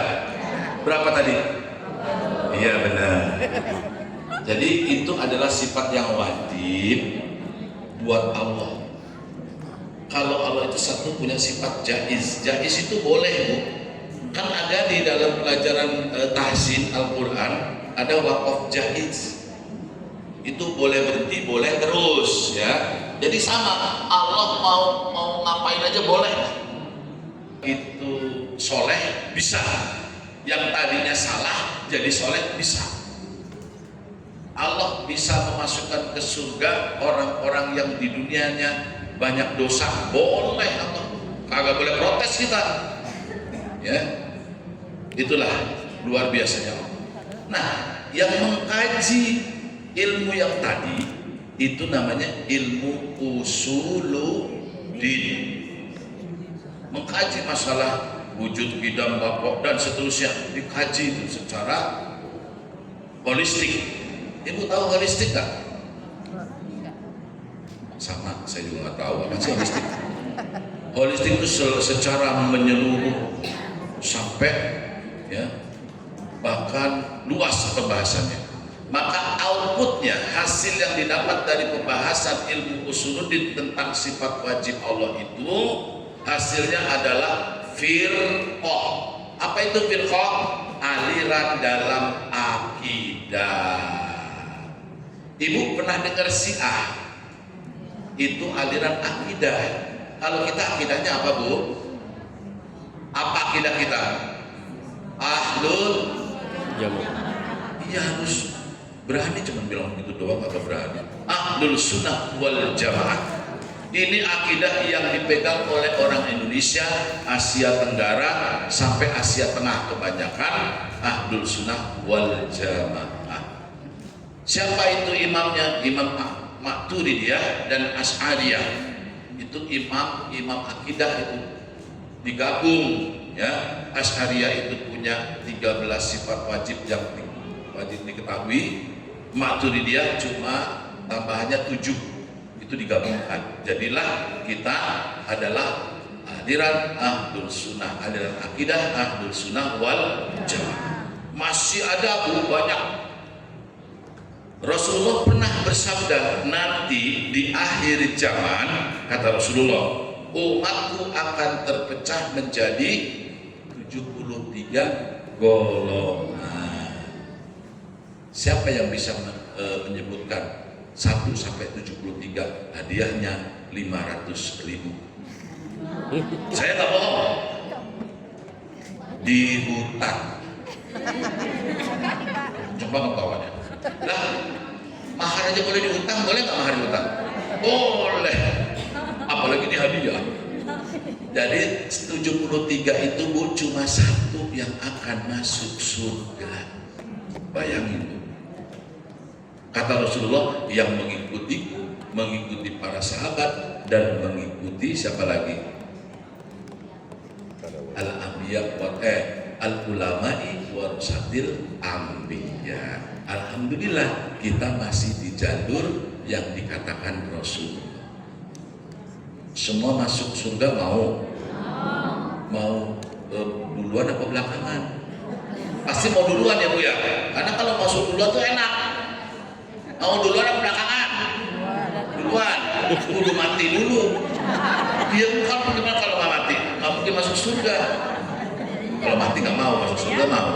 A: berapa tadi? Iya benar. Jadi itu adalah sifat yang wajib buat Allah. Kalau Allah itu satu punya sifat jaiz. Jaiz itu boleh Bu. Kan ada di dalam pelajaran tahsin Al-Quran ada waqaf jaiz. Itu boleh berhenti, boleh terus ya. Jadi sama, Allah mau ngapain aja boleh. Itu soleh bisa, yang tadinya salah jadi soleh bisa. Allah bisa memasukkan ke surga orang-orang yang di dunianya banyak dosa, boleh Allah, kagak boleh protes kita. Ya, itulah luar biasanya Allah. Nah, yang mengkaji ilmu yang tadi itu namanya ilmu usuluddin, mengkaji masalah wujud, qidam, baqo dan seterusnya, dikaji itu secara holistik. Ibu tahu holistik kan? Sama, saya juga nggak tahu apa sih holistik. Holistik itu secara menyeluruh sampai ya bahkan luas pembahasannya. Maka outputnya, hasil yang didapat dari pembahasan ilmu usuluddin tentang sifat wajib Allah itu hasilnya adalah firqah. Apa itu firqah? Aliran dalam akidah. Ibu pernah dengar Syiah? Itu aliran akidah. Kalau kita akidahnya apa Bu? Apa akidah kita? Ahlul jamaah. Iya harus berani, cuma bilang begitu doang atau berani. Ahlul sunnah wal jamaah. Ini akidah yang dipegang oleh orang Indonesia, Asia Tenggara sampai Asia Tengah kebanyakan, Ahlul Sunnah wal Jamaah. Siapa itu imamnya? Imam Maturidiyah dan Asy'ariyah. Itu imam akidah itu digabung ya. Asy'ariyah itu punya 13 sifat wajib yang wajib diketahui. Maturidiyah cuma tambahannya 7. Itu digabungkan, jadilah kita adalah aliran Ahlul Sunnah, aliran akidah Ahlul Sunnah wal Jamaah. Masih ada banyak. Rasulullah pernah bersabda, nanti di akhir zaman, kata Rasulullah, umatku akan terpecah menjadi 73 golongan. Siapa yang bisa menyebutkan 1 sampai 73 hadiahnya 500.000. Saya nggak bohong. Dihutang. Coba ketahuannya. Lah, mahar aja boleh dihutang, boleh nggak mahar dihutang? Boleh. Apalagi di hadiah. Jadi 73 itu Bu cuma 1 yang akan masuk surga. Bayangin Bu. Kata Rasulullah, yang mengikuti para sahabat dan mengikuti siapa lagi? Al-anbiya wa al-ulama'i warasatil anbiya. Alhamdulillah kita masih di jalur yang dikatakan Rasul. Semua masuk surga mau duluan apa belakangan? Pasti mau duluan ya Bu ya. Karena kalau masuk duluan tuh enak. Mau duluan apa belakangan? Duluan. Kudu mati dulu. Dia bukan bagaimana kalau nggak mati? Nggak mungkin masuk surga. Kalau mati nggak mau, masuk surga mau.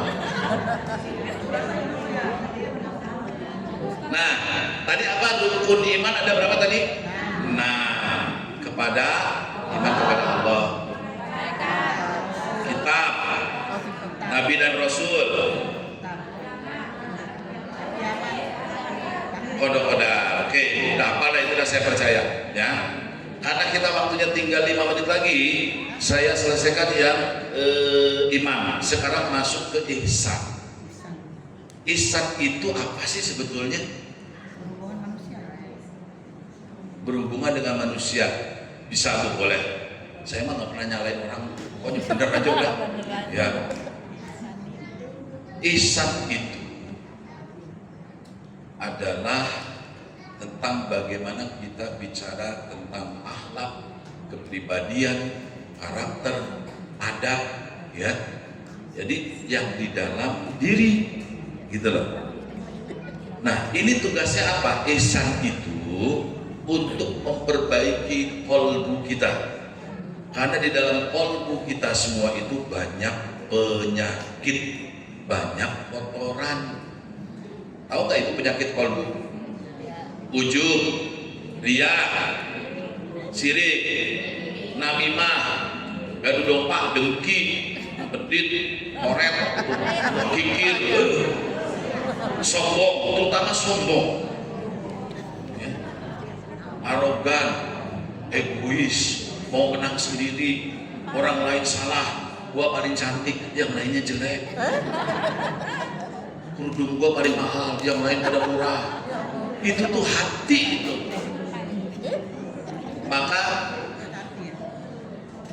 A: Nah, tadi apa rukun iman ada berapa tadi? Nah, kepada iman kepada Allah, kitab, Nabi dan Rasul, kodok-kodok. Oke, udah apalah itu udah saya percaya ya. Karena kita waktunya tinggal 5 menit lagi, saya selesaikan yang iman. Sekarang masuk ke ihsan. Ihsan itu apa sih sebetulnya? Berhubungan dengan manusia. Bisa Bu, boleh. Saya mah nggak pernah nyalain orang. Pokoknya bener aja udah. Ya. Ihsan itu adalah tentang bagaimana kita bicara tentang akhlak, kepribadian, karakter, adab, ya. Jadi yang di dalam diri, gitu loh. Nah, ini tugasnya apa? Ihsan itu untuk memperbaiki kolbu kita. Karena di dalam kolbu kita semua itu banyak penyakit, banyak kotoran. Tahu nggak itu penyakit kolbu? Ujub, riya, sirik, namimah, gaduh dompak, dengki, pedit, koret, kikir, sombong, terutama sombong, ya. Arogan, egois, mau menang sendiri, orang lain salah, gua paling cantik, yang lainnya jelek. Kerudung gua paling mahal, yang lain pada murah. Itu tuh hati itu. Maka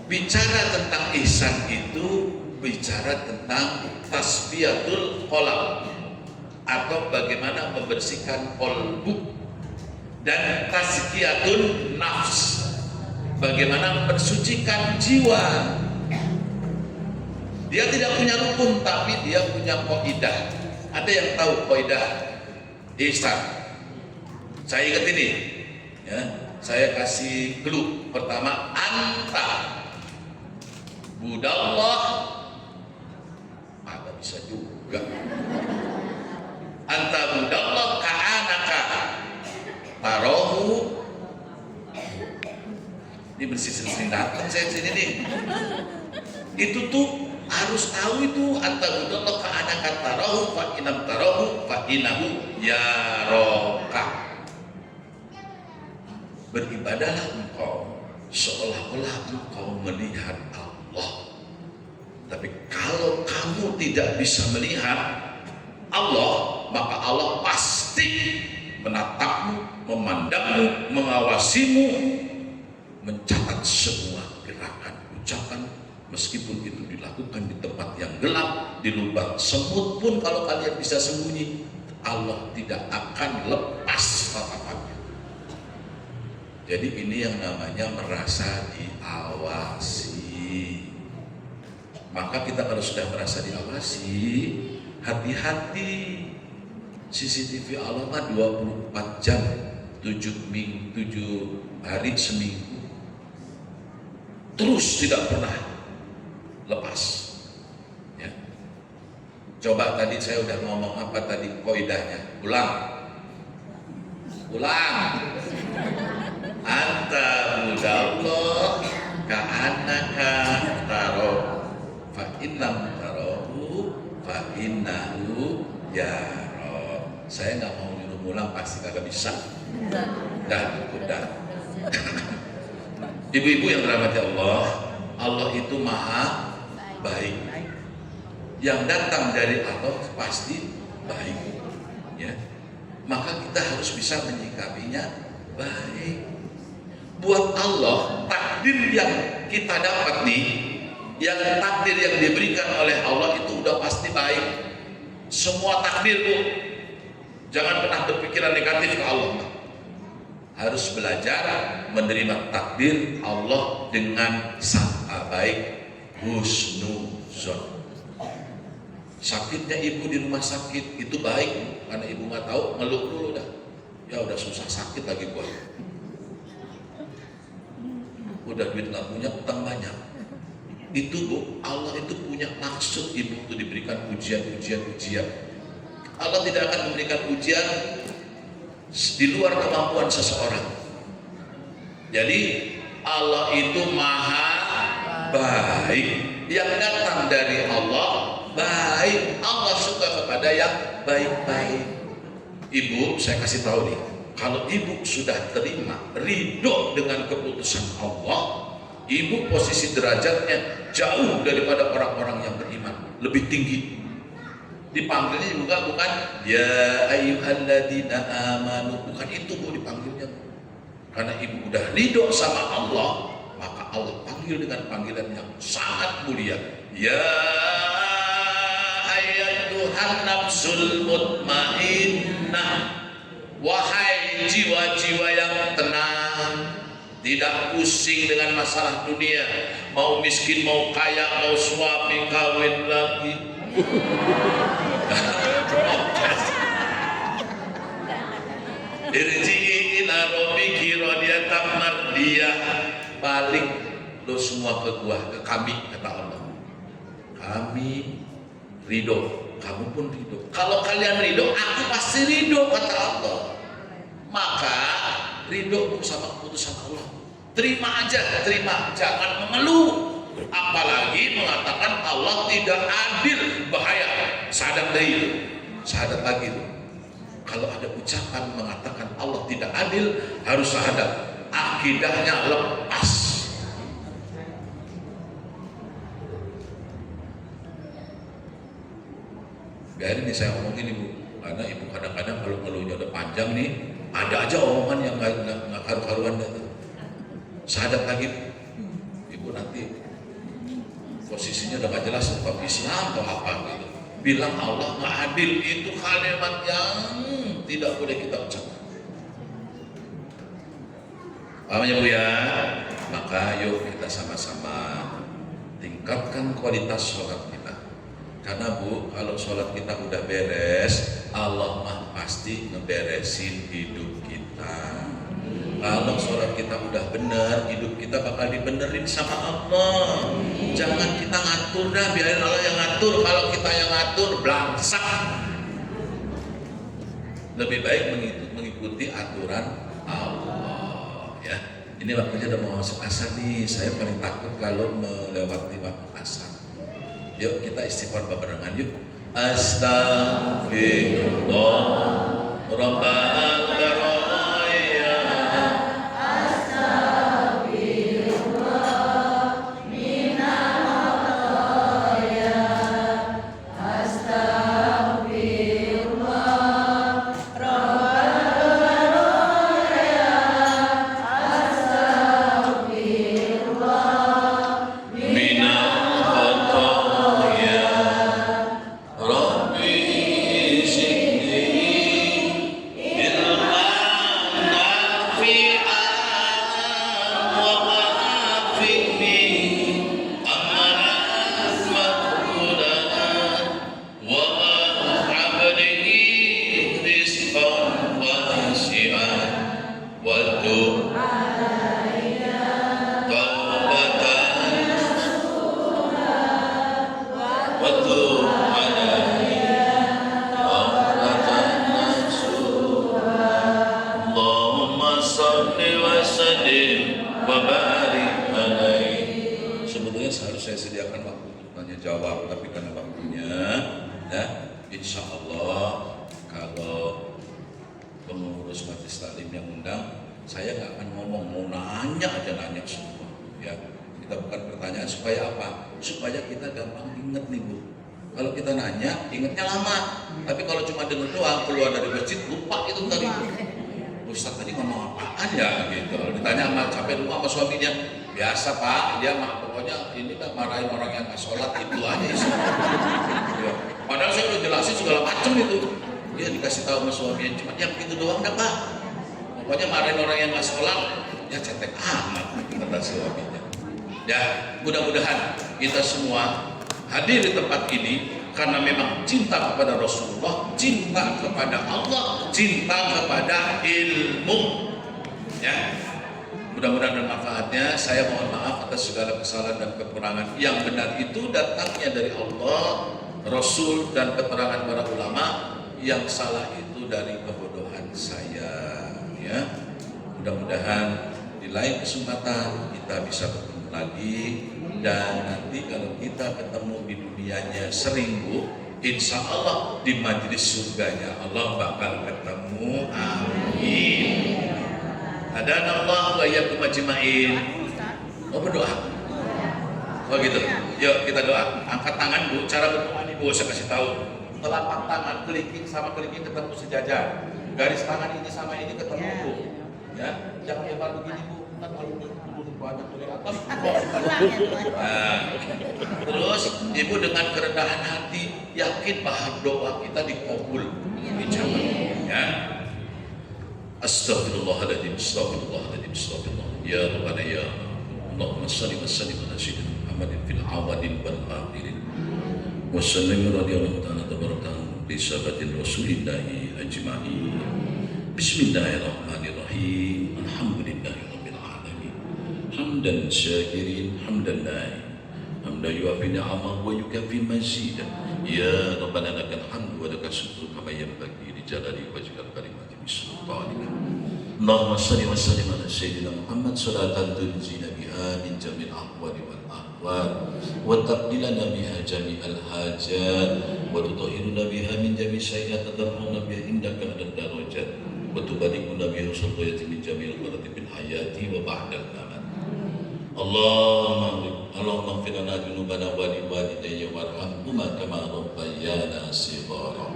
A: bicara tentang ihsan itu bicara tentang tasfiyatul qalb atau bagaimana membersihkan kolbu, dan tazkiyatun nafs, bagaimana mensucikan jiwa. Dia tidak punya rukun tapi dia punya kaidah. Ada yang tahu kaidah ihsan? Saya ingat ini, ya, saya kasih clue pertama, anta budallah, ada bisa juga. Anta budallah ka'anaka tarohu. Ini bersih-bersih datang saya sini nih. Itu tuh harus tahu itu, anta budallah ka'anaka tarohu fa inam tarohu fa inahu yaroka. Beribadahlah engkau seolah-olah engkau melihat Allah. Tapi kalau kamu tidak bisa melihat Allah, maka Allah pasti menatapmu, memandangmu, mengawasimu, mencatat semua gerakan, ucapan, meskipun itu dilakukan di tempat yang gelap, di lubang semut pun kalau kalian bisa sembunyi, Allah tidak akan lepas tatapannya. Jadi ini yang namanya merasa diawasi. Maka kita kalau sudah merasa diawasi, hati-hati. CCTV Allah mah 24 jam, 7 hari seminggu. Terus tidak pernah lepas. Ya. Coba tadi saya udah ngomong apa tadi kaidahnya? Ulang. Ulang. Anta budallah ka'annaka taro fa innam tarohu fa innahu yaro. Saya nggak mau nyuruh ulang, pasti kagak bisa. Udah. Ibu-ibu yang dirahmati Allah, Allah itu maha baik. Yang datang dari Allah pasti baik, ya. Maka kita harus bisa menyikapinya baik. Buat Allah, takdir yang kita dapat nih, yang takdir yang diberikan oleh Allah itu udah pasti baik. Semua takdir, Bu. Jangan pernah berpikiran negatif ke Allah. Harus belajar menerima takdir Allah dengan sangka baik, husnuzon. Sakitnya ibu di rumah sakit itu baik, karena ibu nggak tahu, ngeluh dulu dah. Ya udah susah sakit lagi gua. Udah duit nggak punya, utang banyak. Itu Bu, Allah itu punya maksud ibu itu diberikan ujian. Allah tidak akan memberikan ujian di luar kemampuan seseorang. Jadi Allah itu maha baik. Yang datang dari Allah baik. Allah suka kepada yang baik-baik. Ibu, saya kasih tahu nih, kalau ibu sudah terima, ridho dengan keputusan Allah, ibu posisi derajatnya jauh daripada orang-orang yang beriman, lebih tinggi. Dipanggilnya juga bukan ya ayyuhalladzina amanu, bukan itu Bu dipanggilnya. Karena ibu udah ridho sama Allah, maka Allah panggil dengan panggilan yang sangat mulia. Ya ayyatuhan nafsul mutmainnah, wahai jiwa-jiwa yang tenang, tidak pusing dengan masalah dunia, mau miskin mau kaya, mau suami kawin lagi. Irji'i ila rabbiki radiyatan mardiyah, balik lo semua ke gua, ke kami, kata Allah. Kami ridho, kamu pun ridho. Kalau kalian ridho, aku pasti ridho, kata Allah. Maka ridho sama keputusan Allah. Terima aja, terima, jangan mengeluh. Apalagi mengatakan Allah tidak adil, bahaya. Syahadat dari itu, syahadat lagi itu. Kalau ada ucapan mengatakan Allah tidak adil, harus syahadat. Akidahnya lepas. Biarin nih saya omongin Ibu, karena Ibu kadang-kadang kalau ngeluhnya udah panjang nih, ada aja omongan yang nggak karu-karuan itu. Syahadat lagi, Ibu nanti posisinya udah gak jelas apa Islam atau apa gitu. Bilang Allah nggak adil, itu kalimat yang tidak boleh kita ucapkan. Paham ya Bu ya? Maka yuk kita sama-sama tingkatkan kualitas sholat kita. Karena Bu, kalau sholat kita udah beres, Allah mah pasti ngeberesin hidup kita. Kalau sholat kita udah benar, hidup kita bakal dibenerin sama Allah. Jangan kita ngatur dah, biarin Allah yang ngatur. Kalau kita yang ngatur, blangsak. Lebih baik mengikuti aturan Allah. Ya, ini waktunya udah mau masuk asar nih. Saya paling takut kalau melewati waktu asar. Yuk kita istighfar barengan yuk. Astagfirullah Rabbal baraya. Astagfirullah minal khataya. Astagfirullah Rabbal baraya. Astagfirullah minal Rabbi zidni ilma. salli wa sallim wa barik alaihi. Sebetulnya seharusnya saya sediakan waktu untuk tanya jawab, tapi karena waktunya, ya, insya Allah kalau pengurus majelis taklim yang undang, saya nggak akan ngomong, mau nanya aja nanya semua. Ya, kita bukan pertanyaan supaya apa? Supaya kita gampang inget nih Bu. Kalau kita nanya, ingetnya lama. Tapi kalau cuma dengar doang, keluar dari masjid lupa itu tadi. Ustaz tadi ngomong apaan ya gitu. Kalau ditanya sama sampai rumah sama suaminya, biasa Pak, dia mah pokoknya ini kan marahin orang yang nggak sholat itu aja isi. Ya. Padahal saya udah jelasin segala macam itu. Dia dikasih tahu sama suaminya, cuma yang gitu doang dah Pak. Pokoknya marahin orang yang nggak sholat, ya cetek amat kata suaminya. Ya, mudah-mudahan kita semua hadir di tempat ini karena memang cinta kepada Rasulullah, cinta kepada Allah, cinta kepada ilmu. Ya, mudah-mudahan bermanfaatnya. Saya mohon maaf atas segala kesalahan dan kekurangan. Yang benar itu datangnya dari Allah, Rasul dan keterangan para ulama. Yang salah itu dari kebodohan saya. Ya, mudah-mudahan di lain kesempatan kita bisa bertemu lagi. Dan nanti kalau kita ketemu di dunianya sering Bu, insya Allah di majelis surganya Allah bakal ketemu. Amin. Hadanallahu wa iyyakum ajmain. Oh berdoa. Oh gitu. Yuk kita doa. Angkat tangan Bu. Cara berdoa ini Bu saya kasih tahu. Telapak tangan kelingking sama kelingking ketemu sejajar. Garis tangan ini sama ini ketemu Bu. Ya, jangan lebar begini Bu. Kan kalau banyak dari atas. Nah, terus Ibu dengan kerendahan hati yakin bahwa doa kita dikabul, dijawab. Ya. Astagfirullahaladzim, astagfirullahaladzim, astagfirullah. Ya Rabbana ya Allahumma salli wa sallim ala sayyidina Muhammadin fil awadin wal akhirin. Wa sallim radhiyallahu ta'ala tabarakatuh bi sahabatin Rasulillahi ajma'in. Bismillahirrahmanirrahim. Alhamdulillahi hamdan syakirin hamdan lahi hamdan yuafi ni'amah wa yukafi mazidah. Ya Rabbana lakal hamdu wa lakal syukru kama yanbaghi li jalali wajhikal karimati bisultanika. Allahumma salli wa sallim ala sayyidina Muhammad salatan tunjina biha min jamil ahwali wal ahwal wa taqdilana biha jami'al hajat wa tutahhiruna biha min jami' sayyi'at tadarruna biha indaka adad darajat wa tubalikuna biha sallayati min jamil maratibil hayati wa ba'dal amat. Allahumma ighfir lana dzunubana wa li walidayya warhamhuma kama rabbayana shighara.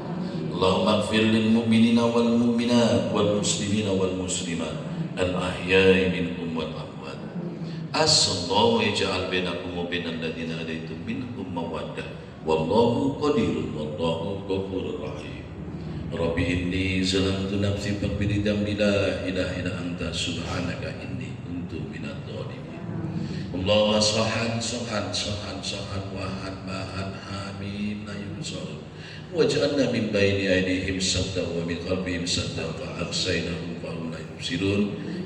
A: Allahumma ighfir lil mu'minina wal mu'minat wal muslimina wal muslimat al ahya'i minhum wal amwat. As-sallallahu yaj'al bainakum wa bainal ladzina hadaitum minhum mawaddah wallahu qadirun wallahu ghafurur rahim. Rabbi inni zalamtu nafsi faghfir li dhanbi la ilaha illa anta subhanaka inni kuntu minadh dhalimin. Allah sahan sahan sahan sahan wahan mahan hamim la yusal waj'alna min baini aydihim sadda wa min khalfihim sadda fa aghsaynahum fa hum la yubsirun.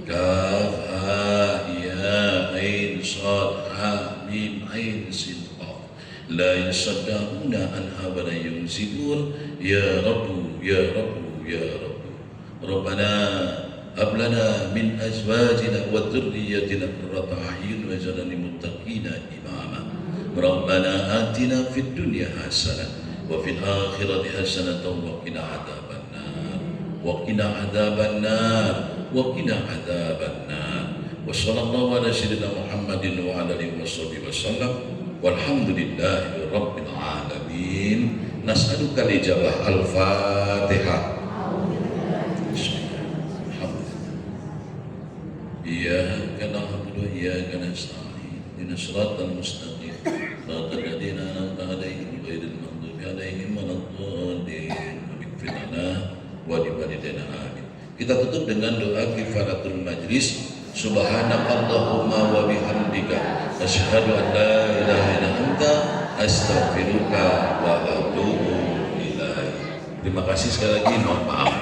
A: Kaf ha ya ain sad ha mim ain sin qaf la yusaddauna anha wa la yunzilun. Ya rabbu ya rabbu ya rabbu rabbana hab lana min azwajina wa dhurriyyatina qurrata a'yun waj'alna lil muttaqina imama. Rabbana atina fid dunya hasanah wa fil akhirati hasanatan wa qina adzabannar wa qina adzabannar wa qina adzabannar. Wa sallallahu ala sayyidina Muhammadin wa ala alihi washabihi wasallam walhamdulillahi rabbil alamin. Nas'aluka al-ijabah. Al-Fatihah. Iyyaka na'budu wa iyyaka nasta'in. Ihdinas siratal mustaqim. Shiratal ladzina an'amta 'alaihim ghairil maghdubi 'alaihim waladdallin. Ighfir lana wa li walidayna amin. Kita tutup dengan doa kifaratul majlis. Subhanakallahumma wa bihamdika asyhadu an la ilaha illa anta astaghfiruka wa atubu ilaik. Terima kasih sekali lagi, mohon maaf.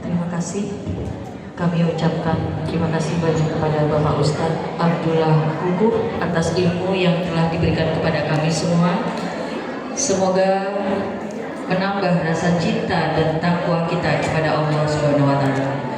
C: Terima kasih. Kami ucapkan terima kasih banyak kepada Bapak Ustadz Abdullah Kukuh atas ilmu yang telah diberikan kepada kami semua. Semoga menambah rasa cinta dan takwa kita kepada Allah Subhanahu wa taala.